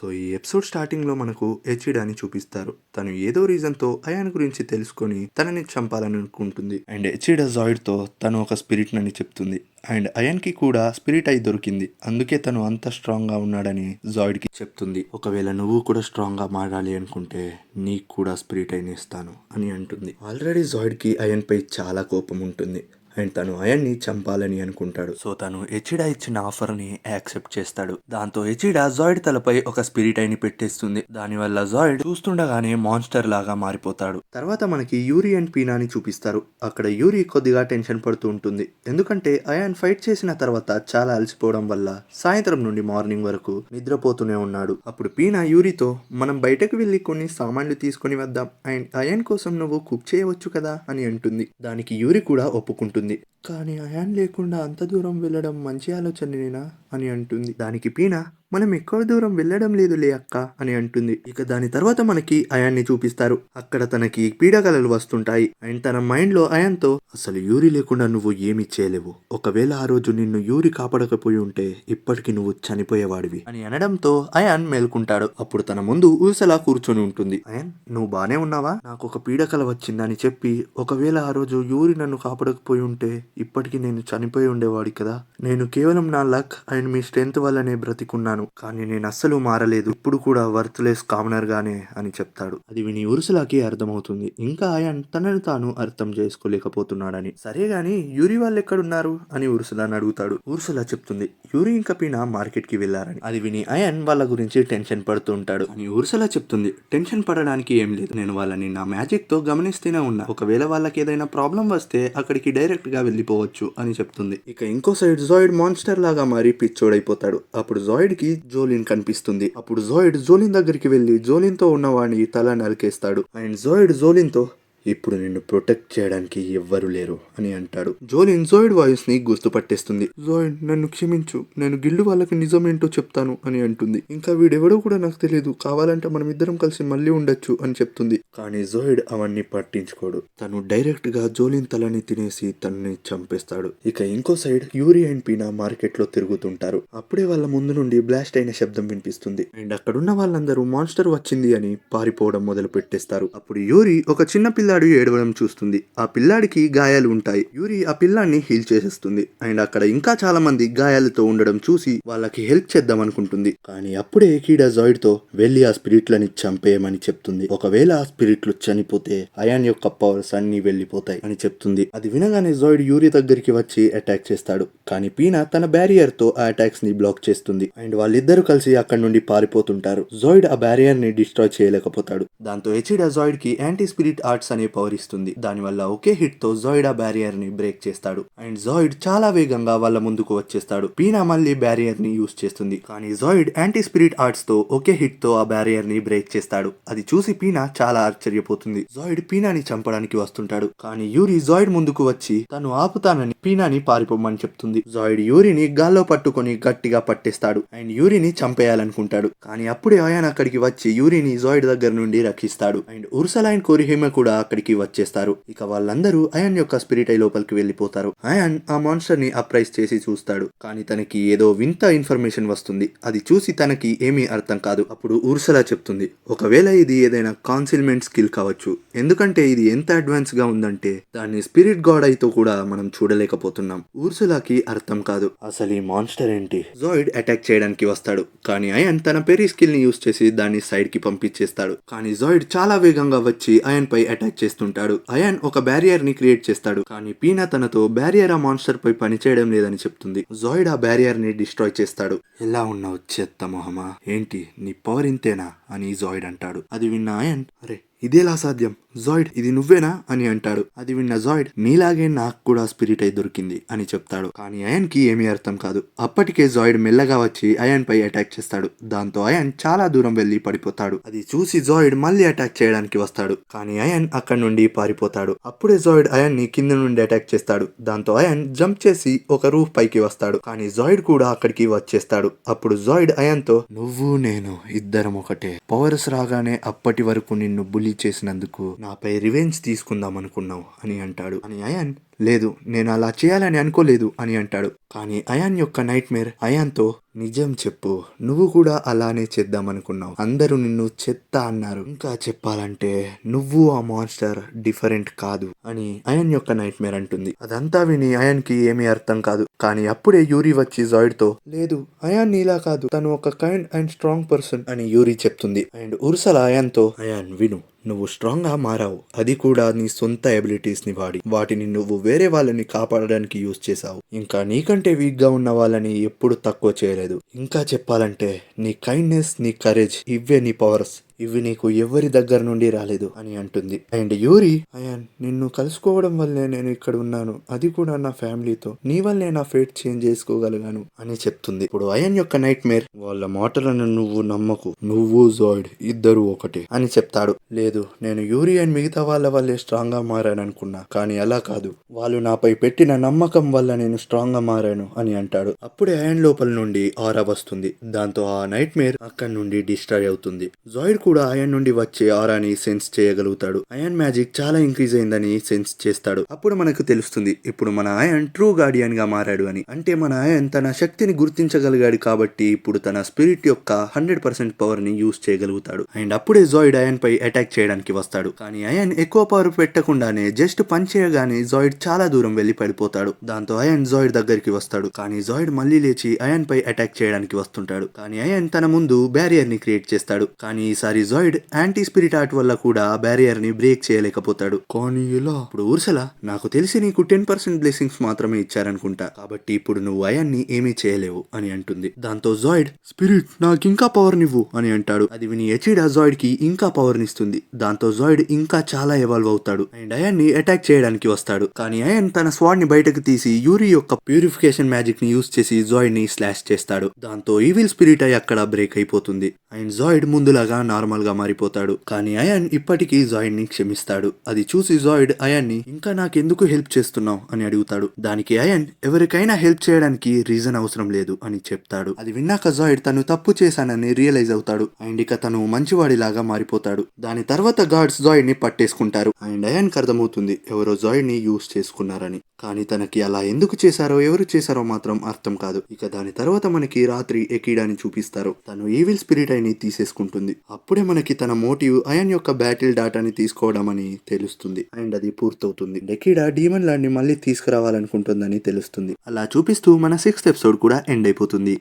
So ఈ episode starting లో మనకు ఎచిడాని చూపిస్తారు. తను ఏదో రీజన్ తో అయాన్ గురించి తెలుసుకొని తనని చంపాలని అనుకుంటుంది. అండ్ ఎచిడా జాయిడ్ తో తను ఒక స్పిరిట్ అని చెప్తుంది. అండ్ అయాన్ కి కూడా స్పిరిట్ అయి దొరికింది, అందుకే తను అంత స్ట్రాంగ్ గా ఉన్నాడని జాయిడ్ కి చెప్తుంది. ఒకవేళ నువ్వు కూడా స్ట్రాంగ్ గా మారాలి అనుకుంటే నీకు కూడా స్పిరిట్ అయిన ఇస్తాను అని అంటుంది. ఆల్రెడీ జాయిడ్ కి అయాన్ పై చాలా కోపం ఉంటుంది అండ్ తను అయాన్ ని చంపాలని అనుకుంటాడు. సో తను ఎచిడా ఇచ్చిన ఆఫర్ ని యాక్సెప్ట్ చేస్తాడు. దాంతో ఎచిడా జాయిడ్ తలపై ఒక స్పిరిట్ అయిని పెట్టేస్తుంది. దానివల్ల జాయిడ్ చూస్తుండగానే మాన్స్టర్ లాగా మారిపోతాడు. తర్వాత మనకి యూరి అండ్ పీనాని చూపిస్తారు. అక్కడ యూరి కొద్దిగా టెన్షన్ పడుతూ ఉంటుంది, ఎందుకంటే అయాన్ ఫైట్ చేసిన తర్వాత చాలా అలసిపోవడం వల్ల సాయంత్రం నుండి మార్నింగ్ వరకు నిద్రపోతూనే ఉన్నాడు. అప్పుడు పీనా యూరితో మనం బయటకు వెళ్లి కొన్ని సామాన్లు తీసుకొని వద్దాం అండ్ అయాన్ కోసం నువ్వు కుక్ చేయవచ్చు కదా అని అంటుంది. దానికి యూరి కూడా ఒప్పుకుంటుంది. కానీ అయాన్ లేకుండా అంత దూరం వెళ్ళడం మంచి ఆలోచనేనా అని అంటుంది. దానికి పీనా మనం ఎక్కువ దూరం వెళ్ళడం లేదులే అక్క అని అంటుంది. ఇక దాని తర్వాత మనకి అయాన్ ని చూపిస్తారు. అక్కడ తనకి పీడకలలు వస్తుంటాయి అండ్ తన మైండ్ లో అయాన్ తో అసలు యూరి లేకుండా నువ్వు ఏమీ చేయలేవు, ఒకవేళ ఆ రోజు నిన్ను యూరి కాపాడకపోయి ఉంటే ఇప్పటికి నువ్వు చనిపోయేవాడివి అని అనడంతో అయాన్ మేల్కుంటాడు. అప్పుడు తన ముందు ఊసలా కూర్చొని ఉంటుంది. అయాన్ నువ్వు బానే ఉన్నావా, నాకు ఒక పీడకల వచ్చిందని చెప్పి ఒకవేళ ఆ రోజు యూరి నన్ను కాపాడకపోయి ఉంటే ఇప్పటికి నేను చనిపోయి ఉండేవాడి కదా. నేను కేవలం నా లక్ అండ్ మీ స్ట్రెంత్ వల్లనే బ్రతికున్నాను, కానీ నేను అస్సలు మారలేదు, ఇప్పుడు కూడా వర్త్లెస్ కామనర్ గానే అని చెప్తాడు. అది విని ఉర్సులాకి అర్థమవుతుంది, ఇంకా అయాన్ తనను తాను అర్థం చేసుకోలేకపోతున్నాడని. సరే గాని యూరి వాళ్ళు ఎక్కడున్నారు అని ఉర్సులాని అడుగుతాడు. ఉర్సులా చెప్తుంది యూరి ఇంకా పీనా మార్కెట్ కి వెళ్లారని. అది విని అయాన్ వాళ్ళ గురించి టెన్షన్ పడుతూ ఉంటాడు. అని ఉర్సులా చెప్తుంది టెన్షన్ పడడానికి ఏం లేదు, నేను వాళ్ళని నా మ్యాజిక్ తో గమనిస్తూనే ఉన్నా, ఒకవేళ వాళ్ళకి ఏదైనా ప్రాబ్లం వస్తే అక్కడికి డైరెక్ట్ గా వెళ్ళిపోవచ్చు అని చెప్తుంది. ఇక ఇంకో సైడ్ జాయిడ్ మాన్స్టర్ లాగా మారి పిచ్చోడైపోతాడు. అప్పుడు జాయిడ్ కి జోలిన్ కనిపిస్తుంది. అప్పుడు జాయిడ్ జోలిన్ దగ్గరికి వెళ్లి జోలిన్ తో ఉన్నవాడిని తల నరికేస్తాడు. అండ్ జాయిడ్ జోలిన్ తో ఇప్పుడు నిన్ను ప్రొటెక్ట్ చేయడానికి ఎవ్వరు లేరు అని అంటాడు. జోలిన్ జోయిడ్ వాయిస్ ని గుర్తుపట్టేస్తుంది. జోయిడ్ నన్ను క్షమించు, నేను గిల్డు వాళ్ళకి నిజమేంటో చెప్తాను అని అంటుంది. ఇంకా వీడెవడో కూడా నాకు తెలియదు, కావాలంటే మనం ఇద్దరం కలిసి మళ్ళీ ఉండొచ్చు అని చెప్తుంది. కానీ జోయిడ్ అవన్నీ పట్టించుకోడు. తను డైరెక్ట్ గా జోలిన్ తలని తినేసి తనని చంపేస్తాడు. ఇక ఇంకో సైడ్ యూరి అండ్ పీనా మార్కెట్ లో తిరుగుతుంటారు. అప్పుడే వాళ్ళ ముందు నుండి బ్లాస్ట్ అయిన శబ్దం వినిపిస్తుంది అండ్ అక్కడున్న వాళ్ళందరూ మాన్స్టర్ వచ్చింది అని పారిపోవడం మొదలు పెట్టేస్తారు. అప్పుడు యూరి ఒక చిన్న పిల్లాడు ఏడవడం చూస్తుంది. ఆ పిల్లాడికి గాయాలు ఉంటాయి. యూరి ఆ పిల్లాన్ని హీల్ చేసేస్తుంది అండ్ అక్కడ ఇంకా చాలా మంది గాయాలతో ఉండడం చూసి వాళ్ళకి హెల్ప్ చేద్దాం అనుకుంటుంది. కానీ అప్పుడే కీడా జాయిడ్ తో వెళ్లి ఆ స్పిరిట్లని చంపేయమని చెప్తుంది. ఒకవేళ ఆ స్పిరిట్లు చనిపోతే అయాన్ యొక్క పవర్స్ అన్ని వెళ్లిపోతాయి అని చెప్తుంది. అది వినగానే జాయిడ్ యూరి దగ్గరికి వచ్చి అటాక్ చేస్తాడు. కానీ పీనా తన బ్యారియర్ తో ఆ అటాక్స్ ని బ్లాక్ చేస్తుంది అండ్ వాళ్ళిద్దరూ కలిసి అక్కడ నుండి పారిపోతుంటారు. జాయిడ్ ఆ బ్యారియర్ ని డిస్ట్రాయ్ చేయలేకపోతాడు. దాంతో ఎచిడా జాయిడ్ కి యాంటీ స్పిరిట్ ఆర్ట్స్ అనే పవర్ ఇస్తుంది. దానివల్ల ఒకే హిట్ తో జాయిడ్ ఆ బ్యారియర్ ని బ్రేక్ చేస్తాడు అండ్ జాయిడ్ చాలా వేగంగా వాళ్ళ ముందుకు వచ్చేస్తాడు. పీనా మళ్ళీ బ్యారియర్ ని యూజ్ చేస్తుంది. కానీ జాయిడ్ యాంటీ స్పిరిట్ ఆర్ట్స్ తో ఒకే హిట్ తో ఆ బ్యారియర్ ని బ్రేక్ చేస్తాడు. అది చూసి పీనా చాలా ఆశ్చర్యపోతుంది. జాయిడ్ పీనాని చంపడానికి వస్తుంటాడు. కానీ యూరి జాయిడ్ ముందుకు వచ్చి తను ఆపుతానని పీనాని పారిపోమని చెప్తుంది. జాయిడ్ యూరిని గాల్లో పట్టుకొని గట్టిగా పట్టేస్తాడు అండ్ యూరిని చంపేయాలనుకుంటాడు. కానీ అప్పుడే అయాన్ అక్కడికి వచ్చి యూరిని జాయిడ్ దగ్గర నుండి రక్షిస్తాడు అండ్ ఉర్సలా అండ్ కోరిహిమ కూడా అక్కడికి వచ్చేస్తారు. ఇక వాళ్ళందరూ అయాన్ యొక్క స్పిరిట్ అయి లోపలికి వెళ్లిపోతారు. అయాన్ ఆ మాన్స్టర్ ని అప్రైజ్ చేసి చూస్తాడు. కానీ తనకి ఏదో వింత ఇన్ఫర్మేషన్ వస్తుంది. అది చూసి తనకి ఏమీ అర్థం కాదు. అప్పుడు ఉర్సలా చెప్తుంది ఒకవేళ ఇది ఏదైనా కాన్సిల్మెంట్ స్కిల్ కావచ్చు, ఎందుకంటే ఇది ఎంత అడ్వాన్స్ గా ఉందంటే దాన్ని స్పిరిట్ గాడ్ అయితే కూడా మనం చూడలేకపోతున్నాం. ఉర్సలాకి అర్థం కాదు అసలు ఈ మాన్స్టర్ ఏంటి. జాయిడ్ అటాక్ చేయడానికి వస్తాడు. కానీ అయాన్ తన పెరీ స్కిల్ ని యూజ్ చేసి దాన్ని సైడ్ కి పంపించేస్తాడు. కానీ జాయిడ్ చాలా వేగంగా వచ్చి అయాన్ పై అటాక్ చేస్తుంటాడు. అయాన్ ఒక బ్యారియర్ ని క్రియేట్ చేస్తాడు. కానీ పీనా తనతో బ్యారియర్ ఆ మాన్స్టర్ పై పనిచేయడం లేదని చెప్తుంది. జాయిడ్ ఆ బ్యారియర్ ని డిస్ట్రాయ్ చేస్తాడు. ఎలా ఉన్నావు చెత్త మొహమా, ఏంటి నీ పవర్ ఇంతేనా అని జాయిడ్ అంటాడు. అది విన్న అయాన్ అరే ఇదేలా సాధ్యం, జాయిడ్ ఇది నువ్వేనా అని అంటాడు. అది విన్న జాయిడ్ నీలాగే నాకు కూడా స్పిరిట్ అయి దొరికింది అని చెప్తాడు. కానీ అయాన్ కి ఏమీ అర్థం కాదు. అప్పటికే జాయిడ్ మెల్లగా వచ్చి అయాన్ పై అటాక్ చేస్తాడు. దాంతో అయాన్ చాలా దూరం వెళ్లి పడిపోతాడు. అది చూసి జాయిడ్ మళ్ళీ అటాక్ చేయడానికి వస్తాడు. కానీ అయాన్ అక్కడ నుండి పారిపోతాడు. అప్పుడే జాయిడ్ అయాన్ ని కింద నుండి అటాక్ చేస్తాడు. దాంతో అయాన్ జంప్ చేసి ఒక రూఫ్ పైకి వస్తాడు. కానీ జాయిడ్ కూడా అక్కడికి వచ్చేస్తాడు. అప్పుడు జాయిడ్ అయాన్ తో నువ్వు నేను ఇద్దరం ఒకటే, పవర్స్ రాగానే అప్పటి వరకు నిన్ను బులి చేసినందుకు నాపై రివెంజ్ తీసుకుందాం అనుకున్నావు అని అంటాడు. అని అయాన్ లేదు నేను అలా చేయాలని అనుకోలేదు అని అంటాడు. కానీ అయాన్ యొక్క నైట్ మేర్ అయాన్తో నిజం చెప్పు, నువ్వు కూడా అలానే చేద్దామనుకున్నావు, అందరూ నిన్ను చెత్త అన్నారు, ఇంకా చెప్పాలంటే నువ్వు ఆ మాన్స్టర్ డిఫరెంట్ కాదు అని అయాన్ యొక్క నైట్ మేర్ అంటుంది. అదంతా విని అయాన్ కి ఏమీ అర్థం కాదు. కానీ అప్పుడే యూరి వచ్చి జాయిడ్ తో లేదు అయాన్ నీలా కాదు, తను ఒక కైండ్ అండ్ స్ట్రాంగ్ పర్సన్ అని యూరి చెప్తుంది. అండ్ ఉర్సలా అయాన్ తో అయాన్ విను, నువ్వు స్ట్రాంగ్ గా మారావు, అది కూడా నీ సొంత ఎబిలిటీస్ ని వాడి, వాటిని నువ్వు వేరే వాళ్ళని కాపాడడానికి యూజ్ చేసావు. ఇంకా నీకంటే వీక్ గా ఉన్న వాళ్ళని ఎప్పుడు తక్కువ చేయలేదు. ఇంకా చెప్పాలంటే నీ కైండ్నెస్, నీ కరేజ్, ఇవే నీ పవర్స్, ఇవి నీకు ఎవరి దగ్గర నుండి రాలేదు అని అంటుంది. అండ్ యూరి అయాన్ నిన్ను కలుసుకోవడం వల్లే నేను ఇక్కడ ఉన్నాను, అది కూడా నా ఫ్యామిలీతో, నీ వల్లే నా ఫేట్ చేంజ్ చేసుకోగలిగాను అని చెప్తుంది. ఇప్పుడు అయాన్ యొక్క నైట్ మేర్ వాళ్ళ మాటలను నువ్వు నమ్మకు, నువ్వు జాయిడ్ ఇద్దరు ఒకటే అని చెప్తాడు. లేదు నేను యూరి అండ్ మిగతా వాళ్ళ వల్లే స్ట్రాంగ్ గా మారాను అనుకున్నా, కానీ అలా కాదు, వాళ్ళు నాపై పెట్టిన నమ్మకం వల్ల నేను స్ట్రాంగ్ గా మారాను అని అంటాడు. అప్పుడే అయాన్ లోపల నుండి ఆరా వస్తుంది. దాంతో ఆ నైట్ మేర్ అక్కడి నుండి డిస్ట్రాయ్ అవుతుంది. జాయిడ్ కూడా అయాన్ నుండి వచ్చే ఆరాని సెన్స్ చేయగలుగుతాడు. అయాన్ మ్యాజిక్ చాలా ఇంక్రీజ్ అయిందని సెన్స్ చేస్తాడు. అప్పుడు మనకు తెలుస్తుంది ఇప్పుడు మన అయాన్ ట్రూ గార్డియన్ గా మారాడు అని. అంటే మన అయాన్ తన శక్తిని గుర్తించగలిగాడు కాబట్టి ఇప్పుడు తన స్పిరిట్ యొక్క 100% పవర్ ని యూజ్ చేయగలుగుతాడు. అండ్ అప్పుడే జాయిడ్ అయాన్ పై అటాక్ చేయడానికి వస్తాడు. కానీ అయాన్ ఎక్కువ పవర్ పెట్టకుండానే జస్ట్ పంచ్ చేయగానే జాయిడ్ చాలా దూరం వెళ్లి పడిపోతాడు. దాంతో అయాన్ జాయిడ్ దగ్గరికి వస్తాడు. కానీ జాయిడ్ మళ్ళీ లేచి అయాన్ పై అటాక్ చేయడానికి వస్తుంటాడు. కానీ అయాన్ తన ముందు బ్యారియర్ ని క్రియేట్ చేస్తాడు. కానీ ఈసారి జాయిడ్ యాంటీ స్పిరిట్ ఆర్ట్ వల్ల కూడా బ్యారియర్ ని బ్రేక్ చేయలేకపోతాడు. కానీ ఇలా ఇప్పుడు ఉర్సలా నాకు తెలిసి నీకు 10% బ్లెస్సింగ్స్ మాత్రమే ఇచ్చారనుకుంటా, కాబట్టి ఇప్పుడు నువ్వు అయాన్ ని ఏమీ చేయలేవు అని అంటుంది. దాంతో జాయిడ్ స్పిరిట్ నాకు ఇంకా పవర్ నివ్వు అని అంటాడు. అది విని ఎచిడా జాయిడ్ కి ఇంకా పవర్ నిస్తుంది. దాంతో జాయిడ్ ఇంకా చాలా ఎవాల్వ్ అవుతాడు అండ్ అయాన్ ని అటాక్ చేయడానికి వస్తాడు. కానీ అయాన్ తన స్వాడ్ ని బయటకు తీసి యూరి యొక్క ప్యూరిఫికేషన్ మ్యాజిక్ ని యూజ్ చేసి జాయిడ్ ని స్లాష్ చేస్తాడు. దాంతో ఈవిల్ స్పిరిట్ అయి అక్కడ బ్రేక్ అయిపోతుంది అండ్ జాయిడ్ ముందులాగా నార్మల్ గా మారిపోతాడు. కానీ అయాన్ ఇప్పటికీ జాయిడ్ ని క్షమిస్తాడు. అది చూసి జాయిడ్ అయాన్ ని ఇంకా నాకెందుకు హెల్ప్ చేస్తున్నావు అని అడుగుతాడు. దానికి అయాన్ ఎవరికైనా హెల్ప్ చేయడానికి రీజన్ అవసరం లేదు అని చెప్తాడు. అది విన్నాక జాయిడ్ తను తప్పు చేశానని రియలైజ్ అవుతాడు అండ్ ఇక తను మంచివాడిలాగా మారిపోతాడు. దాని తర్వాత గార్డ్స్ జాయిడ్ ని పట్టేసుకుంటారు అండ్ అయాన్ కి అర్థమవుతుంది ఎవరో జాయిడ్ ని యూజ్ చేసుకున్నారని. కానీ తనకి అలా ఎందుకు చేశారో ఎవరు చేశారో మాత్రం అర్థం కాదు. ఇక దాని తర్వాత మనకి రాత్రి ఎకిడాని చూపిస్తారు. తను ఈవిల్ స్పిరిట్ అయిని తీసేసుకుంటుంది. అప్పుడే మనకి తన మోటివ్ అయాన్ యొక్క బ్యాటిల్ డాటాని తీసుకోవడం అని తెలుస్తుంది అండ్ అది పూర్తవుతుంది. ఎకిడా డీమన్ లాండ్ ని మళ్ళీ తీసుకురావాలనుకుంటుందని తెలుస్తుంది. అలా చూపిస్తూ మన 6th ఎపిసోడ్ కూడా ఎండ్ అయిపోతుంది.